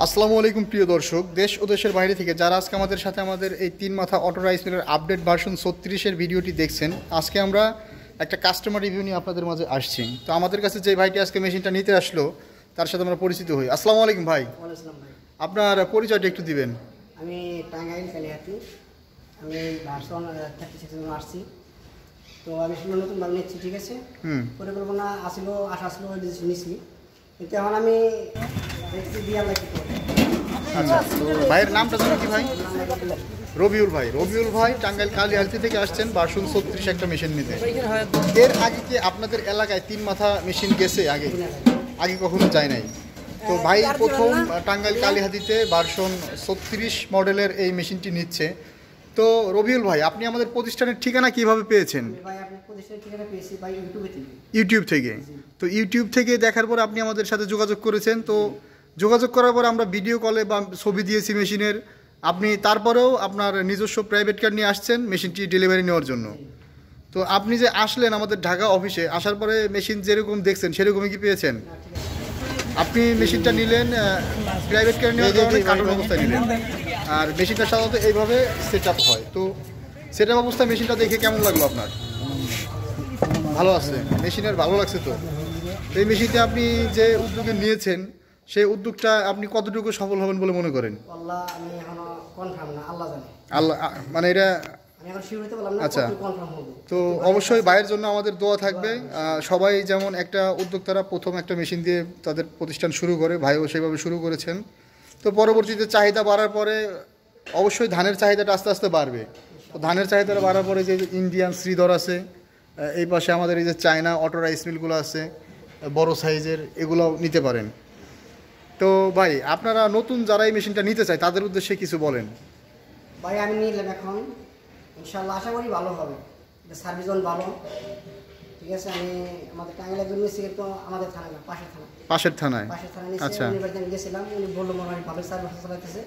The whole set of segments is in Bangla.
আসসালামু আলাইকুম প্রিয় দর্শক, দেশ ও দেশের বাইরে থেকে যারা আজকে আমাদের সাথে আমাদের এই 3 মাথা অটো রাইস মিলের আপডেট ভার্সন 36-এর ভিডিওটি দেখছেন, আজকে আমরা একটা কাস্টমার রিভিউ নিয়ে আপনাদের মাঝে আসছি। তো আমাদের কাছে যে ভাইটি আজকে মেশিনটা নিতে আসলো তার সাথে আমরা পরিচিত হই। আসসালামু আলাইকুম ভাই। আপনার পরিচয়টা একটু দিবেন। আমি টাঙ্গাইল কালিহাতি, আমি ভার্সন 36 আসছি। তো আমি শুনে নতুন ভাবে নিচ্ছি, ঠিক আছে। পরিকল্পনা আসলো, আশা আসলো, নিচ্ছি, কিন্তু এখন আমি দেখছি দিয়ে লাগি। আচ্ছা, তো ভাইয়ের নামটা জানো কি ভাই? রবিউল ভাই। রবিউল ভাই টাঙ্গাইল কালিহাতি থেকে আসছেন ভার্সন 36 একটা মেশিন নিতে। এর আগে কি আপনাদের এলাকায় 3 মাথা মেশিন গেছে? আগে কখনো যায় নাই। তো ভাই প্রথম টাঙ্গাইল কালিহাতিতে ভার্সন 36 মডেলের এই মেশিনটি নিচ্ছে। তো রবিউল ভাই, আপনি আমাদের প্রতিষ্ঠানের ঠিকানা কিভাবে পেয়েছেন? ইউটিউব থেকে। তো ইউটিউব থেকে দেখার পর আপনি আমাদের সাথে যোগাযোগ করেছেন। তো যোগাযোগ করার পর আমরা ভিডিও কলে বা ছবি দিয়েছি মেশিনের। আপনি তারপরেও আপনার নিজস্ব প্রাইভেট কার নিয়ে আসছেন মেশিনটি ডেলিভারি নেওয়ার জন্য। তো আপনি যে আসলেন আমাদের ঢাকা অফিসে, আসার পরে মেশিন যেরকম দেখছেন সেরকমই কি পেয়েছেন? আপনি মেশিনটা নিলেন প্রাইভেট কার নেওয়ার কারণে কার্টন অবস্থায় নিলেন, আর মেশিনটা সাধারণত এইভাবে সেট আপ হয়। তো সেট আপ অবস্থায় মেশিনটা দেখে কেমন লাগলো আপনার? ভালো আছে, মেশিনের ভালো লাগছে। তো এই মেশিনটা আপনি যে উদ্যোগে নিয়েছেন সেই উদ্যোগটা আপনি কতটুকু সফল হবেন বলে মনে করেন? আল্লাহ, মানে এটা আচ্ছা। তো অবশ্যই ভাইয়ের জন্য আমাদের দোয়া থাকবে। সবাই যেমন একটা উদ্যোক্তারা প্রথম একটা মেশিন দিয়ে তাদের প্রতিষ্ঠান শুরু করে, ভাইও সেভাবে শুরু করেছেন। তো পরবর্তীতে চাহিদা বাড়ার পরে অবশ্যই ধানের চাহিদাটা আস্তে আস্তে বাড়বে। তো ধানের চাহিদাটা বাড়ার পরে যে ইন্ডিয়ান শ্রীধর আছে, এই পাশে আমাদের এই যে চায়না অটো রাইস মিলগুলো আছে বড় সাইজের, এগুলো নিতে পারেন। তো ভাই, আপনারা নতুন যারা এই মেশিনটা নিতে চায় তাদের উদ্দেশ্যে কিছু বলেন। ভাই আমি নিলাম, এখন ইনশাআল্লাহ আশা করি ভালো হবে। এটা সার্ভিসন ভালো, ঠিক আছে। আমি আমাদের টাঙ্গাইলের জন্য নিয়েছি, তো আমাদের থানা না, পাশের থানায়। আচ্ছা, আমি গেছিলাম, উনি বললো মনে হয় ভালো সার্ভিস চালাতেছে,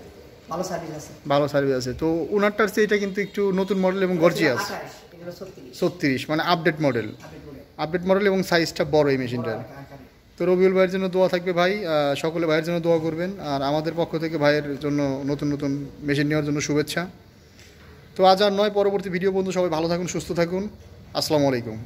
ভালো সার্ভিস আছে। তো উনারটার চেয়ে এটা কিন্তু একটু নতুন মডেল এবং গর্জিয়াস। 36 মানে আপডেট মডেল এবং সাইজটা বড় এই মেশিনটার। তো রবিউল ভাইয়ের জন্য দোয়া থাকবে ভাই, সকলে ভাইয়ের জন্য দোয়া করবেন। আর আমাদের পক্ষ থেকে ভাইয়ের জন্য নতুন নতুন মেশিন নেওয়ার জন্য শুভেচ্ছা। তো আজ আর নয়, পরবর্তী ভিডিও পর্যন্ত সবাই ভালো থাকুন, সুস্থ থাকুন। আসসালামু আলাইকুম।